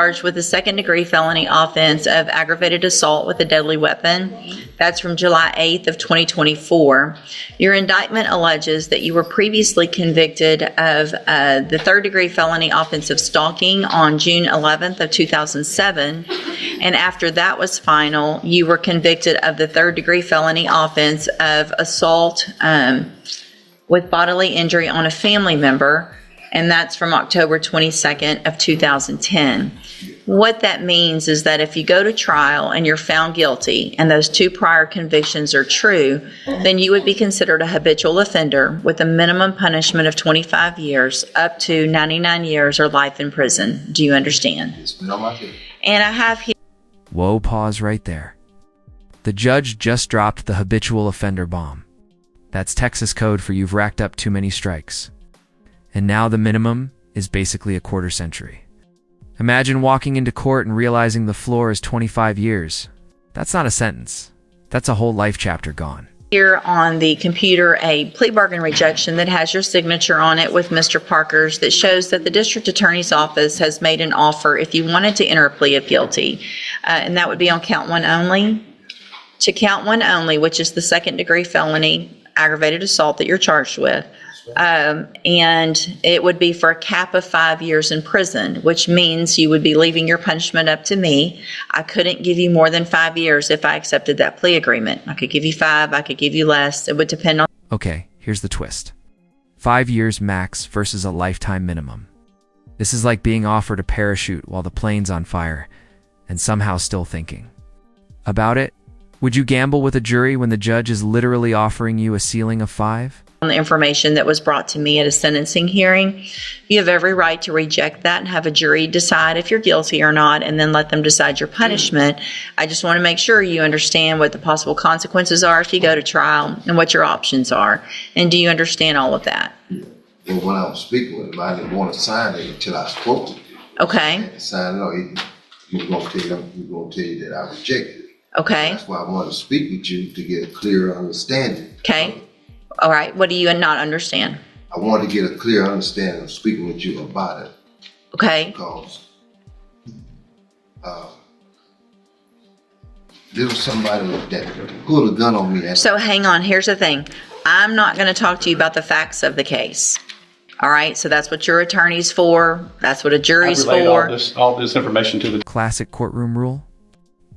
Charged with a second-degree felony offense of aggravated assault with a deadly weapon. That's from July 8th of 2024. Your indictment alleges that you were previously convicted of the third-degree felony offense of stalking on June 11th of 2007, and after that was final, you were convicted of the third-degree felony offense of assault with bodily injury on a family member, and that's from October 22nd of 2010. What that means is that if you go to trial and you're found guilty and those two prior convictions are true, then you would be considered a habitual offender with a minimum punishment of 25 years up to 99 years or life in prison. Do you understand? And I have here... Whoa, pause right there. The judge just dropped the habitual offender bomb. That's Texas code for you've racked up too many strikes. And now the minimum is basically a quarter century. Imagine walking into court and realizing the floor is 25 years. That's not a sentence. That's a whole life chapter gone. Here on the computer, a plea bargain rejection that has your signature on it with Mr. Parker's that shows that the district attorney's office has made an offer if you wanted to enter a plea of guilty. And that would be on count one only. To count one only, which is the second degree felony aggravated assault that you're charged with. And it would be for a cap of 5 years in prison, which means you would be leaving your punishment up to me. I couldn't give you more than 5 years if I accepted that plea agreement. I could give you 5, I could give you less. It would depend on... Okay, here's the twist. 5 years max versus a lifetime minimum. This is like being offered a parachute while the plane's on fire and somehow still thinking about it. Would you gamble with a jury when the judge is literally offering you a ceiling of 5? On the information that was brought to me at a sentencing hearing, you have every right to reject that and have a jury decide if you're guilty or not, and then let them decide your punishment. I just want to make sure you understand what the possible consequences are if you go to trial and what your options are. And do you understand all of that? Well, when I was speaking with him, I didn't want to sign it until I spoke to you. Okay. Sign it, he was going to tell you that I rejected it. Okay. That's why I wanted to speak with you to get a clearer understanding. Okay. All right. What do you not understand? I wanted to get a clear understanding of speaking with you about it. Okay. Because there was somebody that pulled a gun on me. So hang on. Here's the thing. I'm not going to talk to you about the facts of the case. All right. So that's what your attorney's for. That's what a jury's for. All this information to the Classic courtroom rule.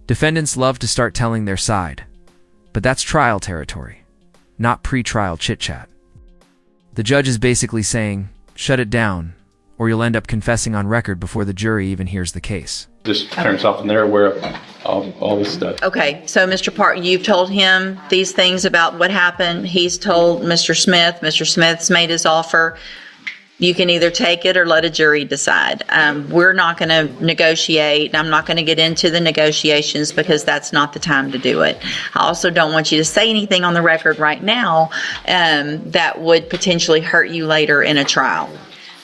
Defendants love to start telling their side, but that's trial territory, not pre-trial chit-chat. The judge is basically saying, shut it down, or you'll end up confessing on record before the jury even hears the case. Just turns off and they're aware of all this stuff. Okay, so Mr. Park, you've told him these things about what happened. He's told Mr. Smith. Mr. Smith's made his offer. You can either take it or let a jury decide. We're not going to negotiate. I'm not going to get into the negotiations because that's not the time to do it. I also don't want you to say anything on the record right now that would potentially hurt you later in a trial.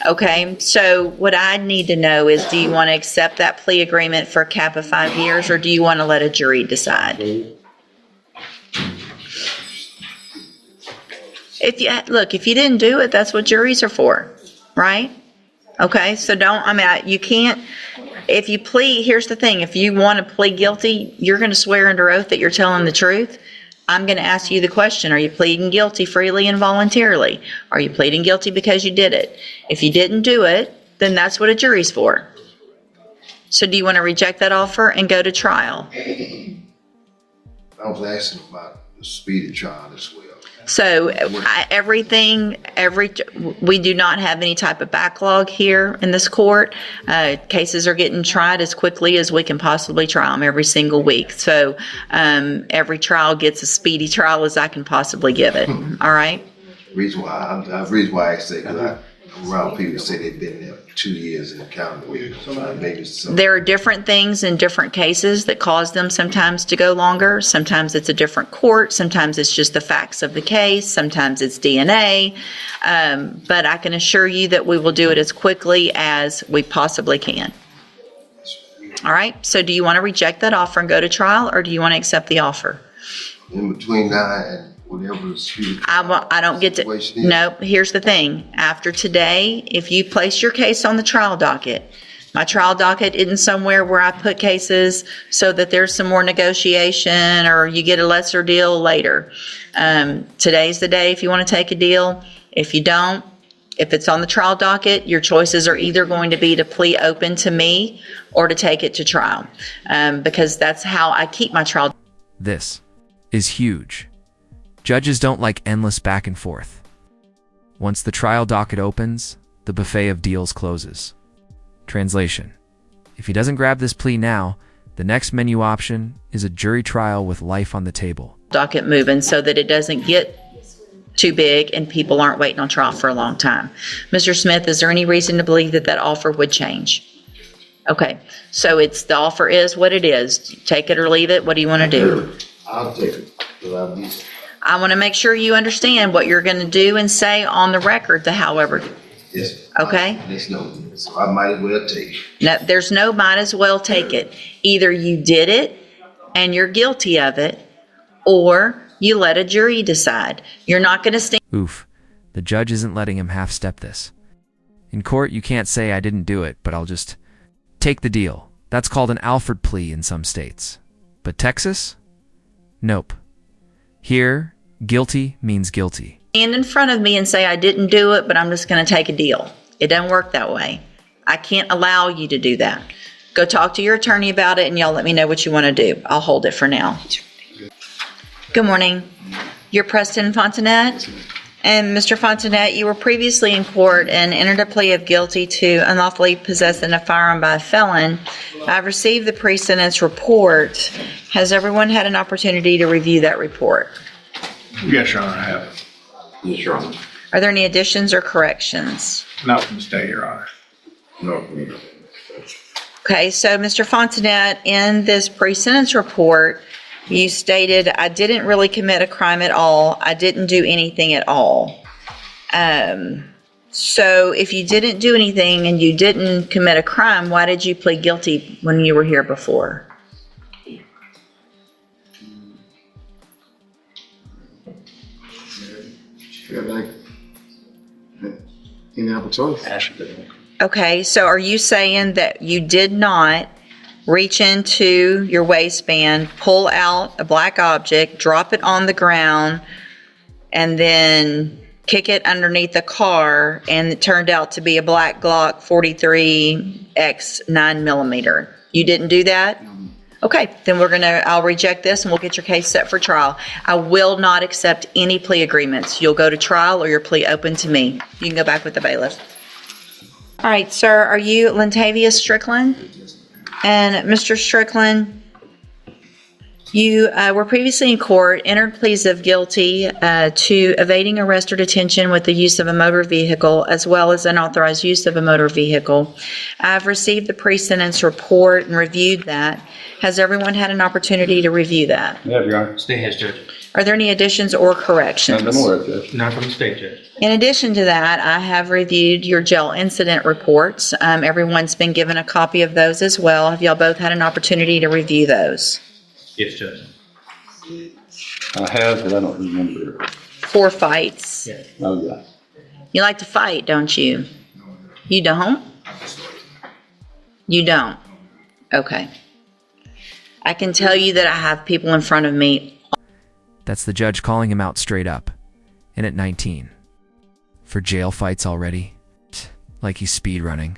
Okay, so what I need to know is, do you want to accept that plea agreement for a cap of 5 years, or do you want to let a jury decide? If you didn't do it, that's what juries are for, right? Okay, so you can't, if you plead, here's the thing, if you want to plead guilty, you're going to swear under oath that you're telling the truth. I'm going to ask you the question, are you pleading guilty freely and voluntarily? Are you pleading guilty because you did it? If you didn't do it, then that's what a jury's for. So do you want to reject that offer and go to trial? I was asking about the speedy trial as well. So we do not have any type of backlog here in this court. Cases are getting tried as quickly as we can possibly try them every single week. So every trial gets as speedy trial as I can possibly give it. All right? The reason why I asked that, because I'm around people that say they've been there 2 years in the county. There are different things in different cases that cause them sometimes to go longer. Sometimes it's a different court. Sometimes it's just the facts of the case. Sometimes it's DNA. But I can assure you that we will do it as quickly as we possibly can. All right. So do you want to reject that offer and go to trial, or do you want to accept the offer? In between now and whatever the speedy trial I don't get to. No, here's the thing. After today, if you place your case on the trial docket, My trial docket isn't somewhere where I put cases so that there's some more negotiation or you get a lesser deal later. Today's the day if you want to take a deal. If you don't, if it's on the trial docket, your choices are either going to be to plea open to me or to take it to trial, because that's how I keep my trial. This is huge. Judges don't like endless back and forth. Once the trial docket opens, the buffet of deals closes. Translation: if he doesn't grab this plea now, the next menu option is a jury trial with life on the table. Docket moving so that it doesn't get too big and people aren't waiting on trial for a long time. Mr. Smith, is there any reason to believe that that offer would change? Okay, so the offer is what it is. Take it or leave it. What do you want to do? I'll take it, but I'll be. I want to make sure you understand what you're going to do and say on the record, however. Yes. Okay. There's no, so I might as well take it. No, there's no might as well take it. Either you did it and you're guilty of it, or you let a jury decide. You're not going to stand. Oof, the judge isn't letting him half-step this. In court, you can't say I didn't do it, but I'll just take the deal. That's called an Alford plea in some states. But Texas? Nope. Here, guilty means guilty. Stand in front of me and say I didn't do it, but I'm just going to take a deal. It doesn't work that way. I can't allow you to do that. Go talk to your attorney about it and y'all let me know what you want to do. I'll hold it for now. Good morning. You're Preston Fontenette. And Mr. Fontenette, you were previously in court and entered a plea of guilty to unlawfully possessing a firearm by a felon. I've received the pre-sentence report. Has everyone had an opportunity to review that report? Yes, Your Honor, I have. Yes, Your Honor. Are there any additions or corrections? Not from the state, Your Honor. No. Okay, so Mr. Fontenette, in this pre-sentence report, you stated, I didn't really commit a crime at all. I didn't do anything at all. So if you didn't do anything and you didn't commit a crime, why did you plead guilty when you were here before? Feel like any other choice. Okay, so are you saying that you did not reach into your waistband, pull out a black object, drop it on the ground, and then kick it underneath the car, and it turned out to be a black Glock 43X 9mm? You didn't do that? Okay, then I'll reject this and we'll get your case set for trial. I will not accept any plea agreements. You'll go to trial or your plea open to me. You can go back with the bailiff. All right, sir, are you Lentavius Strickland? And Mr. Strickland, you were previously in court, entered pleas of guilty to evading arrest or detention with the use of a motor vehicle, as well as unauthorized use of a motor vehicle. I've received the pre-sentence report and reviewed that. Has everyone had an opportunity to review that? Yeah, Your Honor. State has, Judge. Are there any additions or corrections? I'm aware of that. Not from the state, Judge. In addition to that, I have reviewed your jail incident reports. Everyone's been given a copy of those as well. Have y'all both had an opportunity to review those? Yes, Judge. I have, but I don't remember. 4 fights. Yeah. Oh, yeah. You like to fight, don't you? You don't? You don't? Okay. I can tell you that I have people in front of me. That's the judge calling him out straight up. And at 19. For jail fights already? Like he's speed running.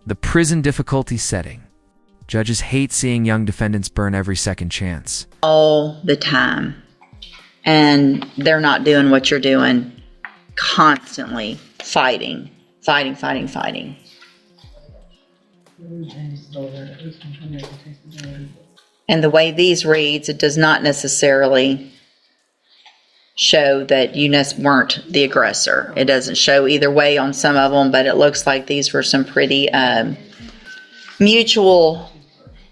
The prison difficulty setting. Judges hate seeing young defendants burn every second chance. All the time. And they're not doing what you're doing. Constantly fighting. Fighting, fighting, fighting. And the way these reads, it does not necessarily show that you weren't the aggressor. It doesn't show either way on some of them, but it looks like these were some pretty mutual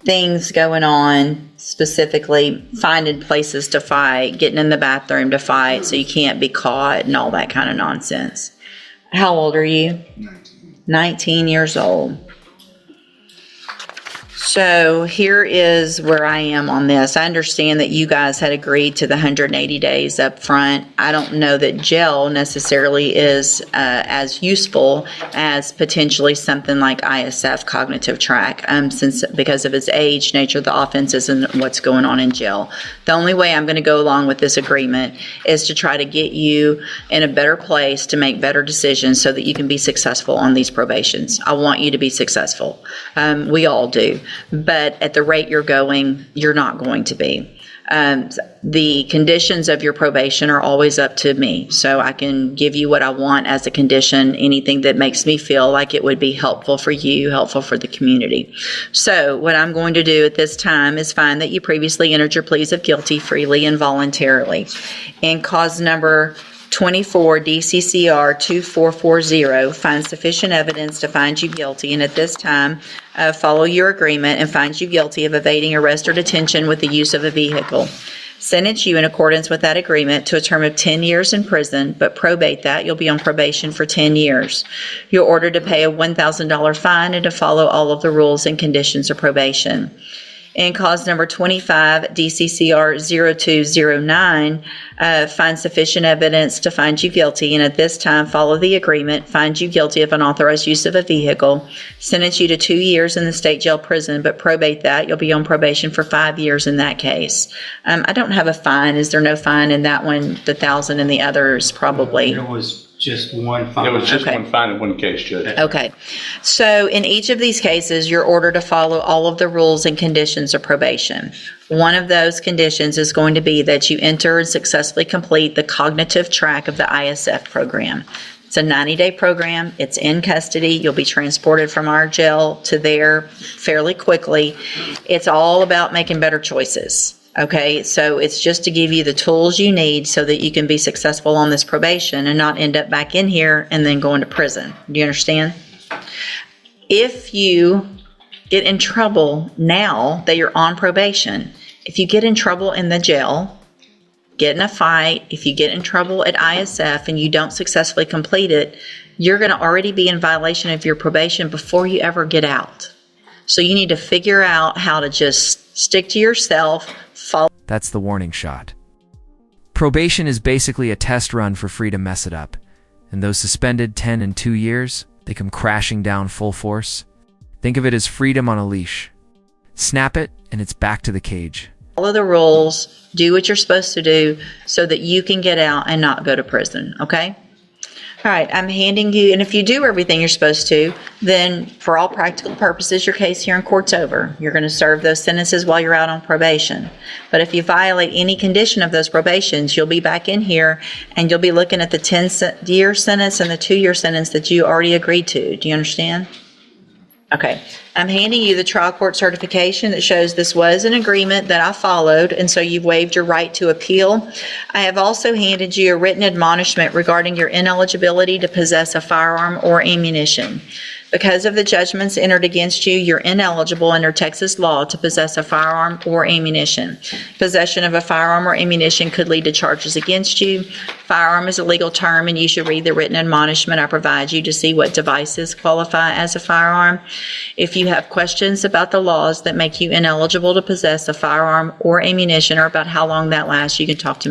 things going on, specifically finding places to fight, getting in the bathroom to fight so you can't be caught and all that kind of nonsense. How old are you? 19 years old. So here is where I am on this. I understand that you guys had agreed to the 180 days up front. I don't know that jail necessarily is as useful as potentially something like ISF, cognitive track, because of its age, nature of the offenses, and what's going on in jail. The only way I'm going to go along with this agreement is to try to get you in a better place to make better decisions so that you can be successful on these probations. I want you to be successful. We all do. But at the rate you're going, you're not going to be. The conditions of your probation are always up to me. So I can give you what I want as a condition, anything that makes me feel like it would be helpful for you, helpful for the community. So what I'm going to do at this time is find that you previously entered your pleas of guilty freely and voluntarily. In cause number 24 DCCR 2440, find sufficient evidence to find you guilty, and at this time, follow your agreement and find you guilty of evading arrest or detention with the use of a vehicle. Sentence you in accordance with that agreement to a term of 10 years in prison, but probate that. You'll be on probation for 10 years. You're ordered to pay a $1,000 fine and to follow all of the rules and conditions of probation. In cause number 25, DCCR 0209, find sufficient evidence to find you guilty, and at this time follow the agreement, find you guilty of unauthorized use of a vehicle, sentence you to 2 years in the state jail prison, but probate that. You'll be on probation for 5 years in that case. I don't have a fine. Is there no fine in that one? The 1,000 and the others probably. There was just one fine. It was just Okay. one fine in one case, Judge. Okay. So in each of these cases, you're ordered to follow all of the rules and conditions of probation. One of those conditions is going to be that you enter and successfully complete the cognitive track of the ISF program. It's a 90-day program. It's in custody. You'll be transported from our jail to there fairly quickly. It's all about making better choices. Okay, so it's just to give you the tools you need so that you can be successful on this probation and not end up back in here and then going to prison. Do you understand? If you get in trouble now that you're on probation, if you get in trouble in the jail, get in a fight, if you get in trouble at ISF and you don't successfully complete it, you're going to already be in violation of your probation before you ever get out. So you need to figure out how to just stick to yourself, follow. That's the warning shot. Probation is basically a test run for free to mess it up. And those suspended 10 and 2 years, they come crashing down full force. Think of it as freedom on a leash. Snap it, and it's back to the cage. Follow the rules, do what you're supposed to do so that you can get out and not go to prison, okay? All right, I'm handing you, and if you do everything you're supposed to, then for all practical purposes, your case here in court's over. You're going to serve those sentences while you're out on probation. But if you violate any condition of those probations, you'll be back in here and you'll be looking at the 10-year sentence and the 2-year sentence that you already agreed to. Do you understand? Okay, I'm handing you the trial court certification that shows this was an agreement that I followed, and so you've waived your right to appeal. I have also handed you a written admonishment regarding your ineligibility to possess a firearm or ammunition. Because of the judgments entered against you, you're ineligible under Texas law to possess a firearm or ammunition. Possession of a firearm or ammunition could lead to charges against you. Firearm is a legal term, and you should read the written admonishment I provide you to see what devices qualify as a firearm. If you have questions about the laws that make you ineligible to possess a firearm or ammunition, or about how long that lasts, you can talk to me.